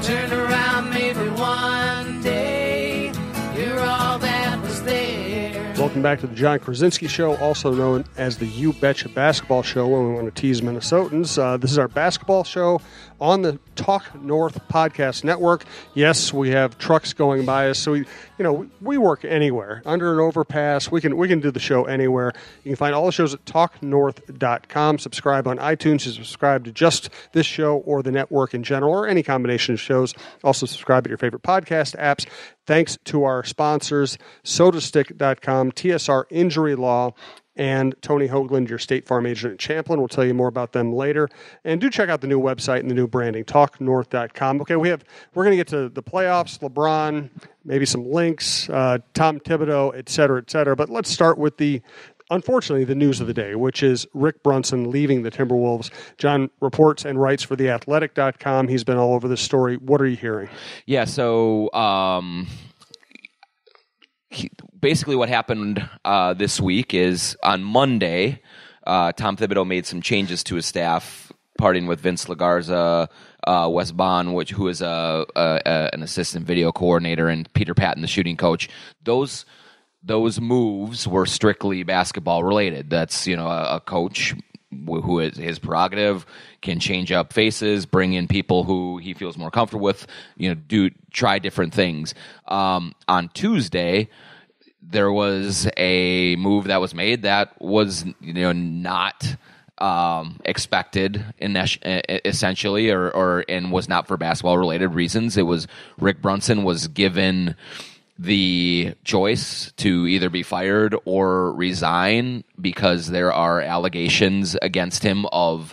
Turn around, maybe one day you're all that was there. Welcome back to the Jon Krawczynski Show, also known as the You Betcha Basketball Show when we want to tease Minnesotans. This is our basketball show on the Talk North Podcast Network. Yes, we have trucks going by us, so we work anywhere. Under an overpass, we can do the show anywhere. You can find all the shows at talknorth.com. Subscribe on iTunes to subscribe to just this show or the network in general, or any combination of shows. Also subscribe at your favorite podcast apps. Thanks to our sponsors, sodastick.com, TSR Injury Law, and Tony Hoaglund, your State Farm agent at Champlin. We'll tell you more about them later. And do check out the new website and the new branding, talknorth.com. Okay, we're going to get to the playoffs, LeBron, maybe some links, Tom Thibodeau, et cetera, but let's start with unfortunately, the news of the day, which is Rick Brunson leaving the Timberwolves. John reports and writes for theathletic.com. He's been all over this story. What are you hearing? Yeah, so basically what happened this week is on Monday, Tom Thibodeau made some changes to his staff, parting with Vince Lagarza, Wes Bond, who is an assistant video coordinator, and Peter Patton, the shooting coach. Those moves were strictly basketball related. That's a coach who is his prerogative, can change up faces, bring in people who he feels more comfortable with, try different things. On Tuesday, there was a move that was made that was not expected essentially, and was not for basketball related reasons. It was Rick Brunson was given the choice to either be fired or resign because there are allegations against him of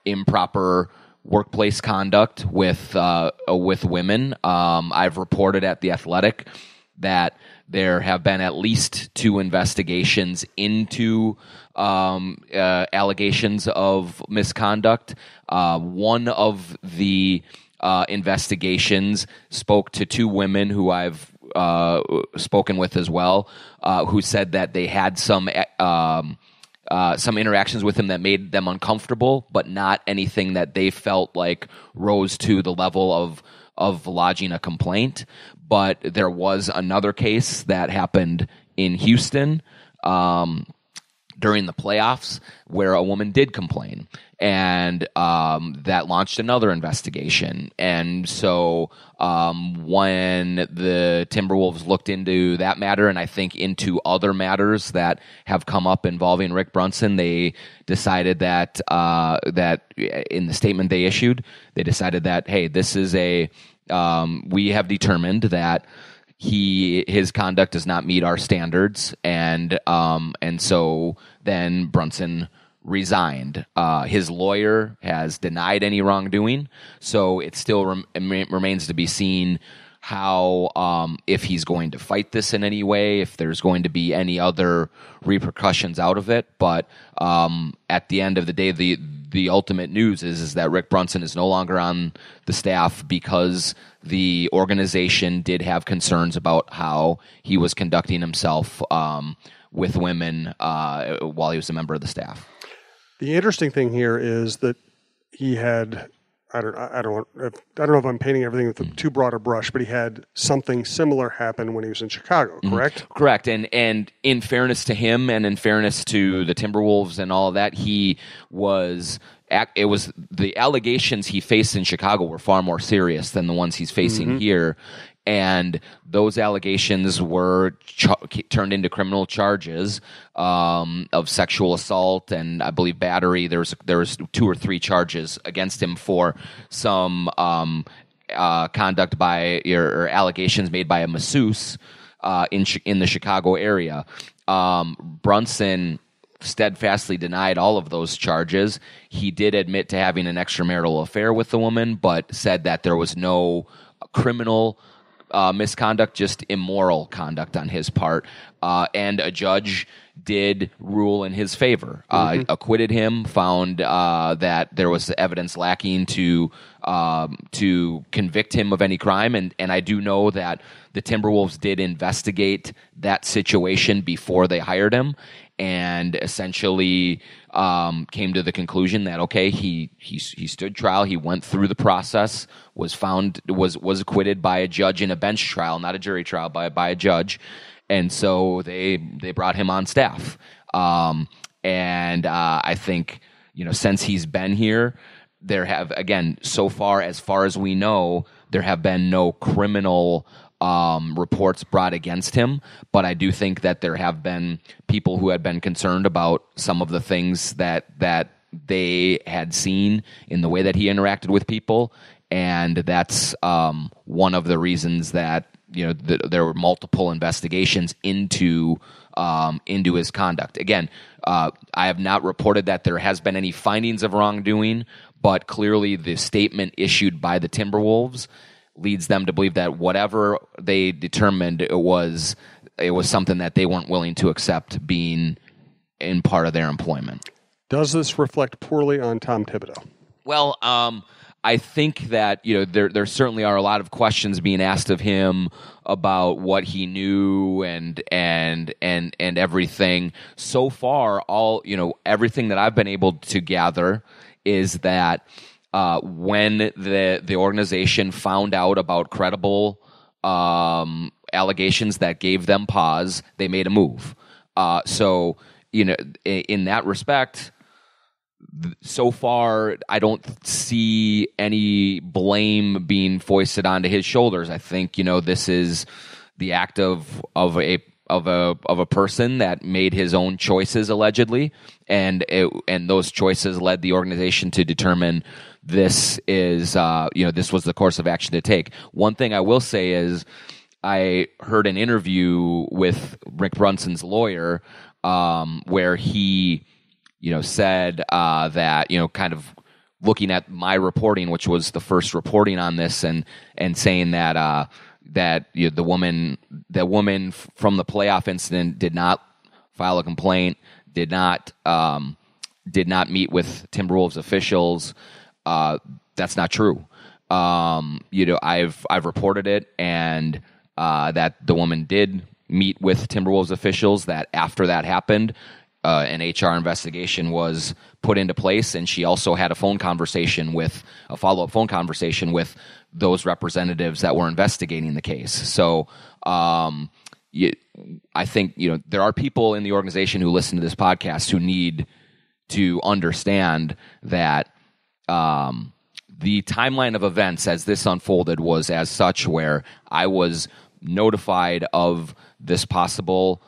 improper workplace conduct with women. I've reported at The Athletic that there have been at least 2 investigations into allegations of misconduct. One of the investigations spoke to 2 women who I've spoken with as well, who said that they had some interactions with him that made them uncomfortable, but not anything that they felt like rose to the level of lodging a complaint. But there was another case that happened in Houston during the playoffs where a woman did complain, and that launched another investigation. And so when the Timberwolves looked into that matter, and I think into other matters that have come up involving Rick Brunson, they decided that in the statement they issued, they decided that, hey, this is we have determined that his conduct does not meet our standards, and so then Brunson resigned. His lawyer has denied any wrongdoing, so it still remains to be seen how if he's going to fight this in any way, if there's going to be any other repercussions out of it. But at the end of the day, the ultimate news is that Rick Brunson is no longer on the staff because the organization did have concerns about how he was conducting himself with women while he was a member of the staff. The interesting thing here is that he had, I don't know if I'm painting everything with too broad a brush, but he had something similar happen when he was in Chicago, correct? Mm-hmm. Correct. And in fairness to him and in fairness to the Timberwolves and all of that, the allegations he faced in Chicago were far more serious than the ones he's facing here. And those allegations were turned into criminal charges of sexual assault and I believe battery. There was 2 or 3 charges against him for some conduct or allegations made by a masseuse in the Chicago area. Brunson steadfastly denied all of those charges. He did admit to having an extramarital affair with the woman, but said that there was no criminal misconduct, just immoral conduct on his part. And a judge did rule in his favor, acquitted him, found that there was evidence lacking to convict him of any crime. And I do know that the Timberwolves did investigate that situation before they hired him. and essentially came to the conclusion that okay, he stood trial, he went through the process, was acquitted by a judge in a bench trial, not a jury trial, by a judge, and so they brought him on staff. And I think since he's been here, there have so far as we know, there have been no criminal reports brought against him, but I do think that there have been people who had been concerned about some of the things that they had seen in the way that he interacted with people, and that's one of the reasons that there were multiple investigations into his conduct. Again, I have not reported that there has been any findings of wrongdoing, but clearly the statement issued by the Timberwolves leads them to believe that whatever they determined, it was something that they weren't willing to accept being in part of their employment. Does this reflect poorly on Tom Thibodeau? Well, I think that there certainly are a lot of questions being asked of him about what he knew and everything. So far, everything that I've been able to gather is that when the organization found out about credible allegations that gave them pause, they made a move. So in that respect, so far, I don't see any blame being foisted onto his shoulders. I think this is the act of a person that made his own choices allegedly, and those choices led the organization to determine this is this was the course of action to take. One thing I will say is I heard an interview with Rick Brunson's lawyer where he said that, kind of looking at my reporting, which was the first reporting on this, and saying that the woman from the playoff incident did not file a complaint, did not meet with Timberwolves officials. That's not true. I've reported it, and that the woman did meet with Timberwolves officials. That after that happened, an HR investigation was put into place, and she also had a follow-up phone conversation with those representatives that were investigating the case. So I think there are people in the organization who listen to this podcast who need to understand that the timeline of events as this unfolded was as such where I was notified of this possible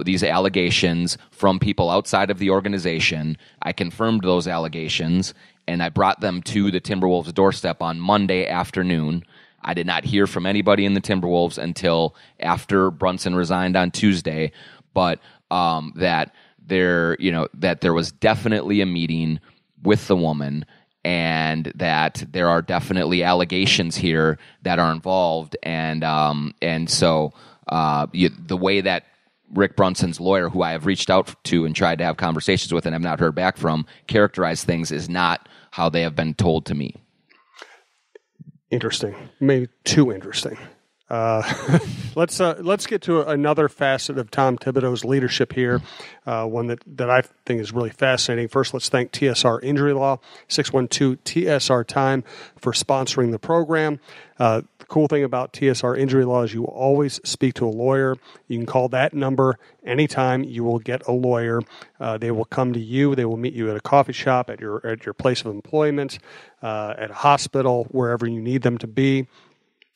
these allegations from people outside of the organization. I confirmed those allegations, and I brought them to the Timberwolves' doorstep on Monday afternoon. I did not hear from anybody in the Timberwolves until after Brunson resigned on Tuesday, but that there was definitely a meeting with the woman, and that there are definitely allegations here that are involved, and so the way that Rick Brunson's lawyer, who I have reached out to and tried to have conversations with and have not heard back from, characterize things is not how they have been told to me. Interesting. Maybe too interesting. Let's get to another facet of Tom Thibodeau's leadership here, one that I think is really fascinating. First, let's thank TSR Injury Law, 612-TSR-TIME, for sponsoring the program. The cool thing about TSR Injury Law is you will always speak to a lawyer. You can call that number anytime. You will get a lawyer. They will come to you. They will meet you at a coffee shop, at your place of employment, at a hospital, wherever you need them to be.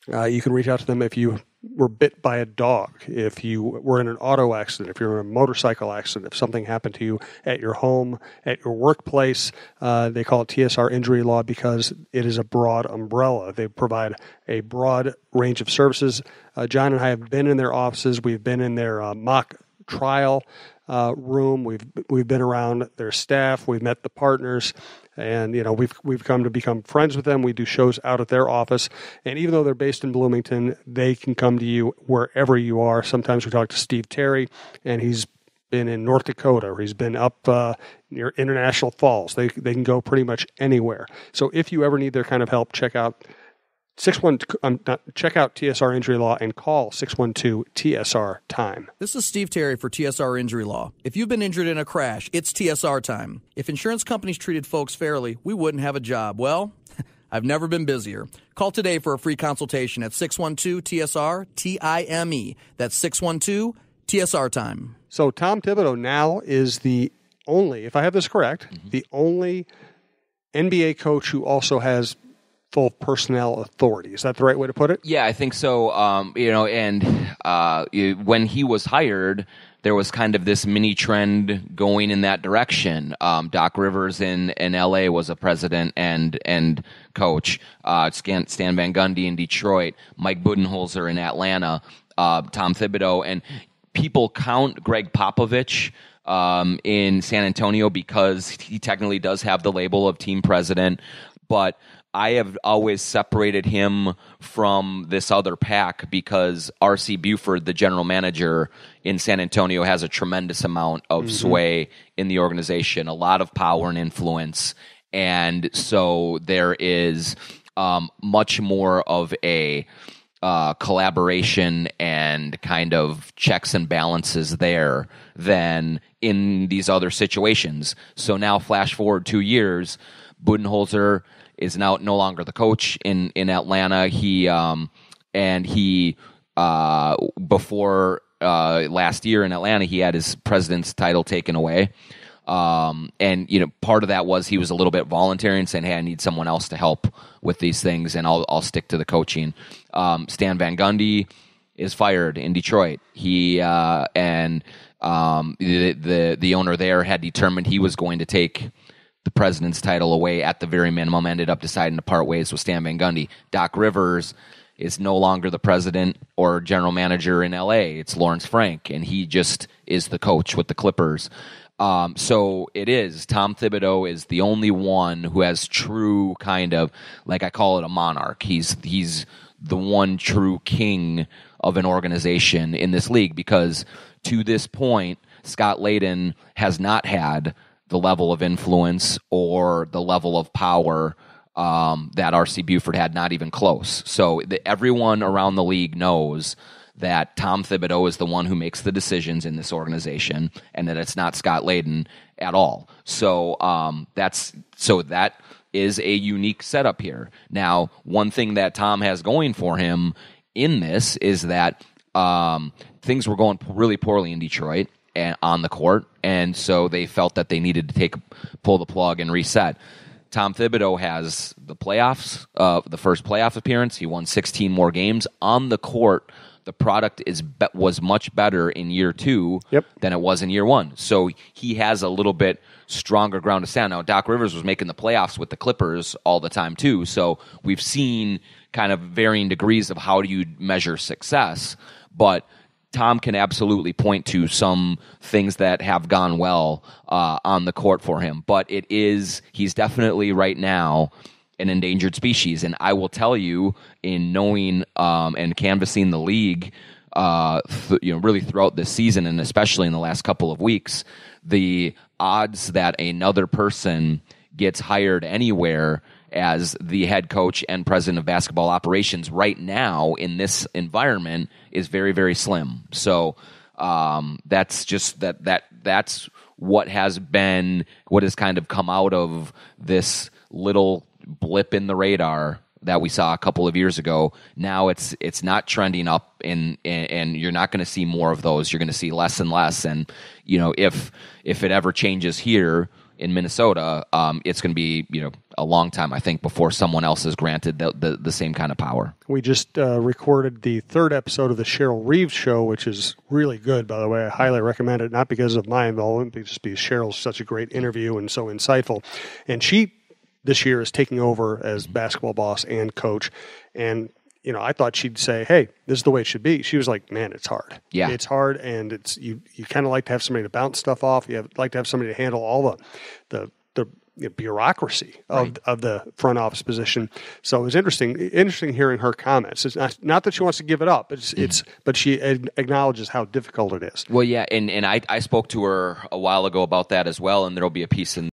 You can reach out to them if you were bit by a dog, if you were in an auto accident, if you're in a motorcycle accident, if something happened to you at your home, at your workplace. They call it TSR Injury Law because it is a broad umbrella. They provide a broad range of services. John and I have been in their offices. We've been in their mock trial room. We've been around their staff. We've met the partners. And we've come to become friends with them. We do shows out at their office, and even though they're based in Bloomington, they can come to you wherever you are. Sometimes we talk to Steve Terry, and he's been in North Dakota, or he's been up near International Falls. They can go pretty much anywhere. So if you ever need their kind of help, check out Check out TSR Injury Law and call 612-TSR-TIME. This is Steve Terry for TSR Injury Law. If you've been injured in a crash, it's TSR time. If insurance companies treated folks fairly, we wouldn't have a job. Well, I've never been busier. Call today for a free consultation at 612-TSR-TIME. That's 612-TSR-TIME. So Tom Thibodeau now is the only, if I have this correct, the only NBA coach who also has full personnel authority. Is that the right way to put it? Yeah, I think so. When he was hired, there was kind of this mini trend going in that direction. Doc Rivers in LA was a president and coach. Stan Van Gundy in Detroit, Mike Budenholzer in Atlanta, Tom Thibodeau, and people count Greg Popovich in San Antonio because he technically does have the label of team president, but I have always separated him from this other pack because R.C. Buford, the general manager in San Antonio, has a tremendous amount of sway in the organization, a lot of power and influence. And so there is much more of a collaboration and kind of checks and balances there than in these other situations. So now flash forward 2 years, Budenholzer is now no longer the coach in Atlanta. Before last year in Atlanta, he had his president's title taken away. And part of that was he was a little bit voluntary and saying, "Hey, I need someone else to help with these things, and I'll stick to the coaching." Stan Van Gundy is fired in Detroit. He the owner there had determined he was going to take the president's title away at the very minimum, ended up deciding to part ways with Stan Van Gundy. Doc Rivers is no longer the president or general manager in LA. It's Lawrence Frank, and he just is the coach with the Clippers. So it is. Tom Thibodeau is the only one who has true kind of, like I call it, a monarch. He's the one true king of an organization in this league because to this point, Scott Layden has not had the level of influence or the level of power that R.C. Buford had, not even close. So everyone around the league knows that Tom Thibodeau is the one who makes the decisions in this organization and that it's not Scott Layden at all. So that is a unique setup here. Now, one thing that Tom has going for him in this is that things were going really poorly in Detroit and on the court, and so they felt that they needed to pull the plug and reset. Tom Thibodeau has the playoffs, the first playoff appearance. He won 16 more games on the court. The product was much better in year two than it was in year one. So he has a little bit stronger ground to stand. Now, Doc Rivers was making the playoffs with the Clippers all the time too. So we've seen kind of varying degrees of how do you measure success. But Tom can absolutely point to some things that have gone well on the court for him. But he's definitely right now an endangered species. And I will tell you, in knowing and canvassing the league, really throughout this season, and especially in the last couple of weeks, the odds that another person gets hired anywhere as the head coach and president of basketball operations right now in this environment is very, very slim. So that's just that's what has kind of come out of this little blip in the radar that we saw a couple of years ago. Now it's not trending up, and you're not going to see more of those. You're going to see less and less. And if it ever changes here in Minnesota, it's going to be a long time, I think, before someone else is granted the same kind of power. We just recorded the third episode of the Cheryl Reeves Show, which is really good, by the way. I highly recommend it, not because of my involvement, but just because Cheryl's such a great interview and so insightful. And she, this year, is taking over as basketball boss and coach. And I thought she'd say, "Hey, this is the way it should be." She was like, "Man, it's hard. Yeah, it's hard, and it's you kind of like to have somebody to bounce stuff off. Like to have somebody to handle all the bureaucracy of the front office position." So it was interesting hearing her comments. It's not that she wants to give it up. But she acknowledges how difficult it is. Well, yeah, and I spoke to her a while ago about that as well, and there'll be a piece in